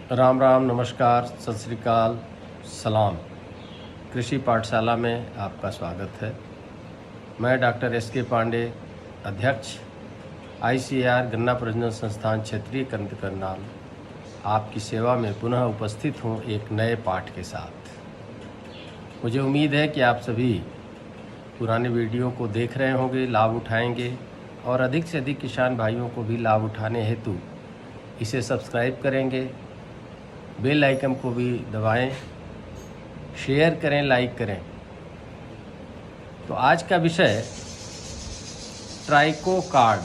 राम राम, नमस्कार, सत श्री अकाल, सलाम। कृषि पाठशाला में आपका स्वागत है। मैं डॉक्टर एस.के. पांडे, अध्यक्ष ICAR गन्ना प्रजनन संस्थान क्षेत्रीय करनाल, आपकी सेवा में पुनः उपस्थित हूँ एक नए पाठ के साथ। मुझे उम्मीद है कि आप सभी पुराने वीडियो को देख रहे होंगे, लाभ उठाएंगे और अधिक से अधिक किसान भाइयों को भी लाभ उठाने हेतु इसे सब्सक्राइब करेंगे, बेल आइकन को भी दबाएं, शेयर करें, लाइक करें। तो आज का विषय ट्राइकोकार्ड।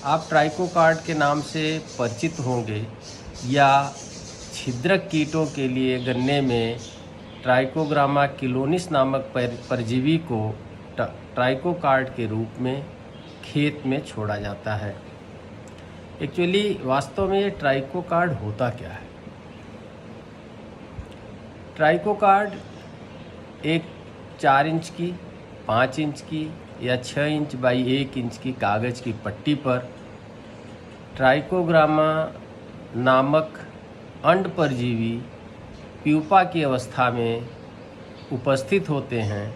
आप ट्राइकोकार्ड के नाम से परिचित होंगे या छिद्रक कीटों के लिए गन्ने में ट्राइकोग्रामा किलोनिस नामक परजीवी को ट्राइकोकार्ड के रूप में खेत में छोड़ा जाता है। एक्चुअली वास्तव में ये ट्राइकोकार्ड होता क्या है? ट्राइकोकार्ड एक 4 इंच की, 5 इंच की या 6 इंच बाई 1 इंच की कागज़ की पट्टी पर ट्राइकोग्रामा नामक अंड परजीवी प्यूपा की अवस्था में उपस्थित होते हैं,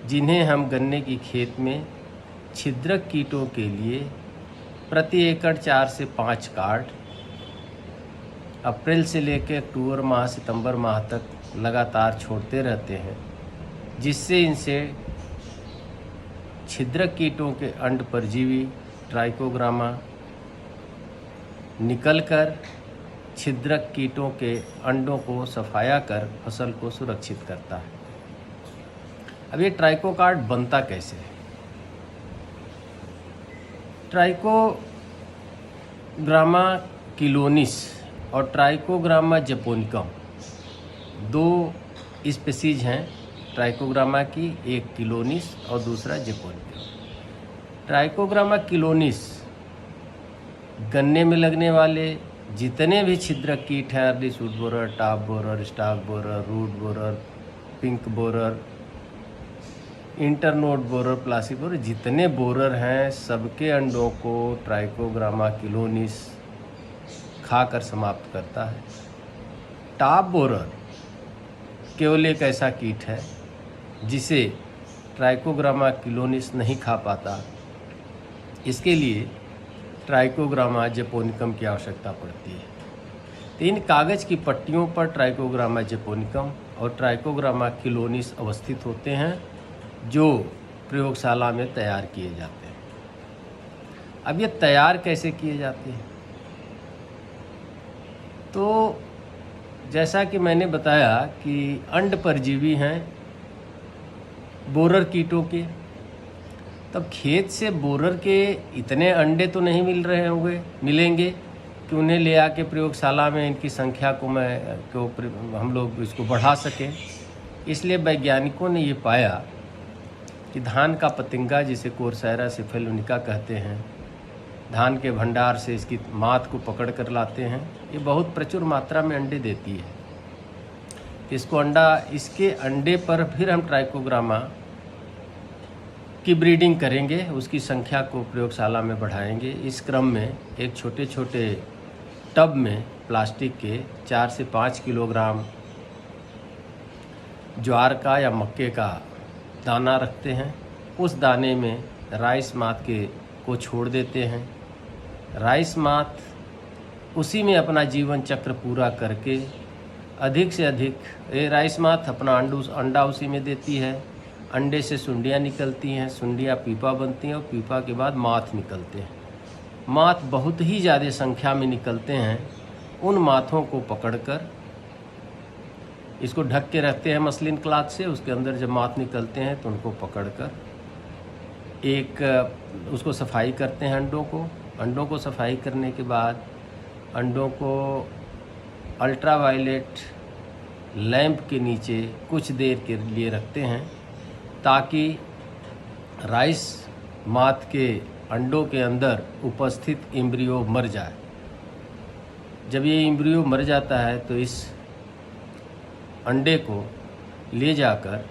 जिन्हें हम गन्ने की खेत में छिद्रक कीटों के लिए प्रति एकड़ 4 से 5 कार्ड अप्रैल से लेकर अक्टूबर माह, सितंबर माह तक लगातार छोड़ते रहते हैं, जिससे इनसे छिद्रक कीटों के अंड परजीवी ट्राइकोग्रामा निकलकर छिद्रक कीटों के अंडों को सफाया कर फसल को सुरक्षित करता है। अब ये ट्राइकोकार्ड बनता कैसे है? ट्राइकोग्रामा किलोनिस और ट्राइकोग्रामा जपोनिकम 2 स्पीसीज हैं ट्राइकोग्रामा की, एक किलोनिस और दूसरा जपोनिकम। ट्राइकोग्रामा किलोनिस गन्ने में लगने वाले जितने भी छिद्रक कीट हैं, early shoot borer, top borer, stalk borer, root borer, pink borer, internode borer, plastic borer, जितने बोरर हैं सबके अंडों को ट्राइकोग्रामा किलोनिस खाकर समाप्त करता है। टॉप बोरर केवल एक ऐसा कीट है जिसे ट्राइकोग्रामा किलोनिस नहीं खा पाता। इसके लिए ट्राइकोग्रामा जपोनिकम की आवश्यकता पड़ती है। तो इन कागज़ की पट्टियों पर ट्राइकोग्रामा जपोनिकम और ट्राइकोग्रामा किलोनिस अवस्थित होते हैं, जो प्रयोगशाला में तैयार किए जाते हैं। अब ये तैयार कैसे किए जाते हैं? तो जैसा कि मैंने बताया कि अंड परजीवी हैं बोरर कीटों के, तब खेत से बोरर के इतने अंडे तो नहीं मिलेंगे कि उन्हें ले आके प्रयोगशाला में इनकी संख्या को हम लोग इसको बढ़ा सकें। इसलिए वैज्ञानिकों ने ये पाया कि धान का पतंगा, जिसे कोर्सेरा सिफेलोनिका कहते हैं, धान के भंडार से इसकी मात को पकड़ कर लाते हैं। ये बहुत प्रचुर मात्रा में अंडे देती है। इसके अंडे पर फिर हम ट्राइकोग्रामा की ब्रीडिंग करेंगे, उसकी संख्या को प्रयोगशाला में बढ़ाएंगे। इस क्रम में एक छोटे छोटे टब में प्लास्टिक के 4 से 5 किलोग्राम ज्वार का या मक्के का दाना रखते हैं। उस दाने में राइस मात को छोड़ देते हैं। राइस मात उसी में अपना जीवन चक्र पूरा करके अधिक से अधिक राइस मात अपना अंडा उसी में देती है। अंडे से सुंडियाँ निकलती हैं, सुंडियाँ पीपा बनती हैं और पीपा के बाद माथ निकलते हैं। माथ बहुत ही ज़्यादा संख्या में निकलते हैं। उन माथों को पकड़कर इसको ढक के रखते हैं मसलिन क्लॉथ से। उसके अंदर जब माथ निकलते हैं तो उनको पकड़कर उसको सफाई करते हैं। अंडों को सफाई करने के बाद अंडों को अल्ट्रावायलेट लैंप के नीचे कुछ देर के लिए रखते हैं, ताकि राइस मात के अंडों के अंदर उपस्थित एम्ब्रियो मर जाए। जब ये एम्ब्रियो मर जाता है तो इस अंडे को ले जाकर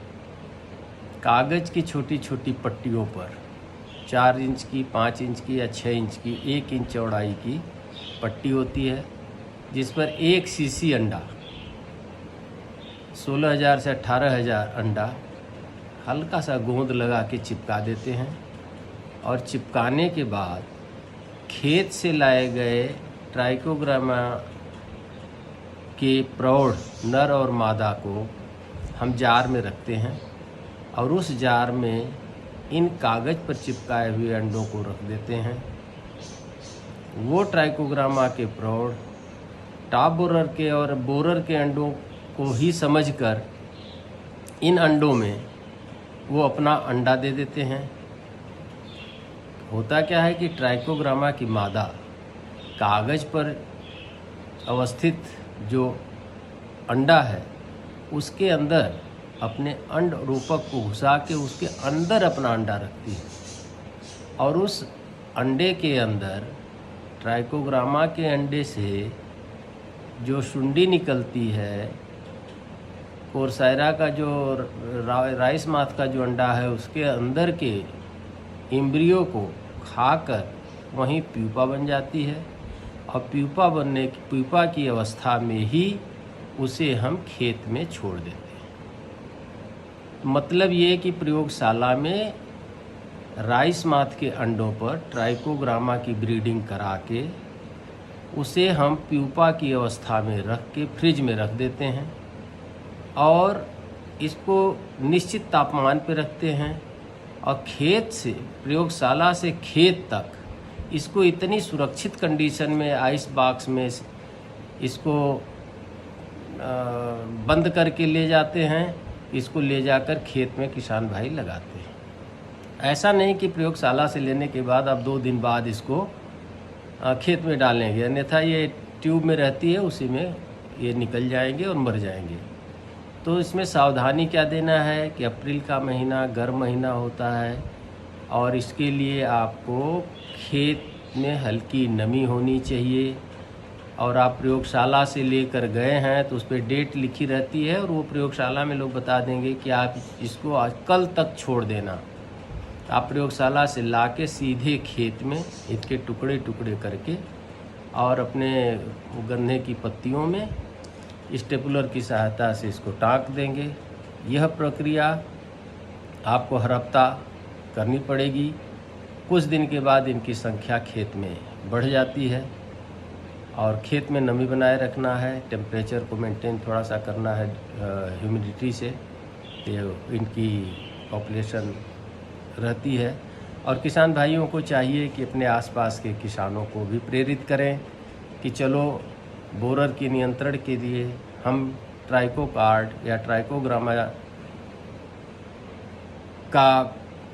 कागज़ की छोटी छोटी पट्टियों पर 4 इंच की, 5 इंच की या 6 इंच की, 1 इंच चौड़ाई की पट्टी होती है, जिस पर 1 सीसी अंडा, 16,000 से 18,000 अंडा हल्का सा गोंद लगा के चिपका देते हैं। और चिपकाने के बाद खेत से लाए गए ट्राइकोग्रामा के प्रौढ़ नर और मादा को हम जार में रखते हैं और उस जार में इन कागज़ पर चिपकाए हुए अंडों को रख देते हैं। वो ट्राइकोग्रामा के प्रौढ़ टॉप बोरर के और बोरर के अंडों को ही समझकर इन अंडों में वो अपना अंडा दे देते हैं। होता क्या है कि ट्राइकोग्रामा की मादा कागज़ पर अवस्थित जो अंडा है उसके अंदर अपने अंड रूपक को घुसा के उसके अंदर अपना अंडा रखती है और उस अंडे के अंदर ट्राइकोग्रामा के अंडे से जो शुंडी निकलती है, कोर्सायरा का जो राइस माथ का जो अंडा है उसके अंदर के एम्ब्रियो को खाकर वहीं प्यूपा बन जाती है और प्यूपा की अवस्था में ही उसे हम खेत में छोड़ देते हैं। मतलब ये कि प्रयोगशाला में राइस माथ के अंडों पर ट्राइकोग्रामा की ब्रीडिंग करा के उसे हम प्यूपा की अवस्था में रख के फ्रिज में रख देते हैं और इसको निश्चित तापमान पर रखते हैं और खेत से प्रयोगशाला से खेत तक इसको इतनी सुरक्षित कंडीशन में आइस बॉक्स में इसको बंद करके ले जाते हैं। इसको ले जाकर खेत में किसान भाई लगाते हैं। ऐसा नहीं कि प्रयोगशाला से लेने के बाद अब 2 दिन बाद इसको खेत में डालेंगे, अन्यथा ये ट्यूब में रहती है, उसी में ये निकल जाएंगे और मर जाएंगे। तो इसमें सावधानी क्या देना है कि अप्रैल का महीना गर्म महीना होता है और इसके लिए आपको खेत में हल्की नमी होनी चाहिए और आप प्रयोगशाला से लेकर गए हैं तो उस पर डेट लिखी रहती है और वो प्रयोगशाला में लोग बता देंगे कि आप इसको आज कल तक छोड़ देना। आप प्रयोगशाला से लाके सीधे खेत में इसके टुकड़े टुकड़े करके और अपने गन्ने की पत्तियों में स्टेपलर की सहायता से इसको टाँक देंगे। यह प्रक्रिया आपको हर हफ्ता करनी पड़ेगी। कुछ दिन के बाद इनकी संख्या खेत में बढ़ जाती है और खेत में नमी बनाए रखना है, टेम्परेचर को मेंटेन थोड़ा सा करना है ह्यूमिडिटी से, ये इनकी पॉपुलेशन रहती है। और किसान भाइयों को चाहिए कि अपने आसपास के किसानों को भी प्रेरित करें कि चलो बोरर के नियंत्रण के लिए हम ट्राइकोकार्ड या ट्राइकोग्रामा का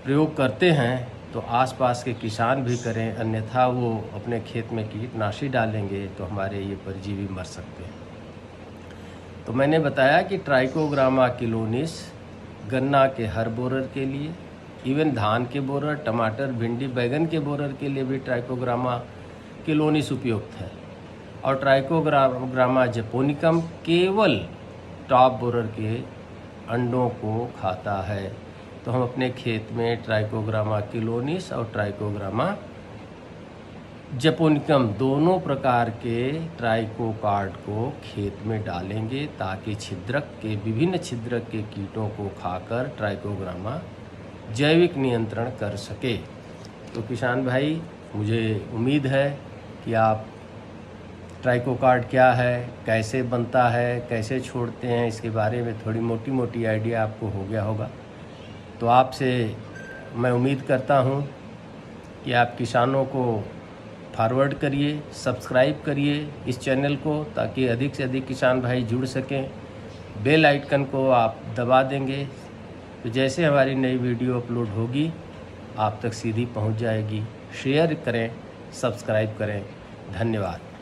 प्रयोग करते हैं तो आसपास के किसान भी करें, अन्यथा वो अपने खेत में कीटनाशी डालेंगे तो हमारे ये परजीवी मर सकते हैं। तो मैंने बताया कि ट्राइकोग्रामा किलोनिस गन्ना के हर बोरर के लिए, इवन धान के बोरर, टमाटर, भिंडी, बैगन के बोरर के लिए भी ट्राइकोग्रामा किलोनिस उपयुक्त है। और ट्राइकोग्रामा जैपोनिकम केवल टॉप बोरर के अंडों को खाता है। तो हम अपने खेत में ट्राइकोग्रामा किलोनिस और ट्राइकोग्रामा जैपोनिकम दोनों प्रकार के ट्राइकोकार्ड को खेत में डालेंगे ताकि विभिन्न छिद्रक के कीटों को खाकर ट्राइकोग्रामा जैविक नियंत्रण कर सके। तो किसान भाई, मुझे उम्मीद है कि आप ट्राइकोकार्ड क्या है, कैसे बनता है, कैसे छोड़ते हैं, इसके बारे में थोड़ी मोटी मोटी आइडिया आपको हो गया होगा। तो आपसे मैं उम्मीद करता हूँ कि आप किसानों को फॉरवर्ड करिए, सब्सक्राइब करिए इस चैनल को ताकि अधिक से अधिक किसान भाई जुड़ सकें। बेल आइकन को आप दबा देंगे तो जैसे हमारी नई वीडियो अपलोड होगी आप तक सीधी पहुंच जाएगी। शेयर करें, सब्सक्राइब करें। धन्यवाद।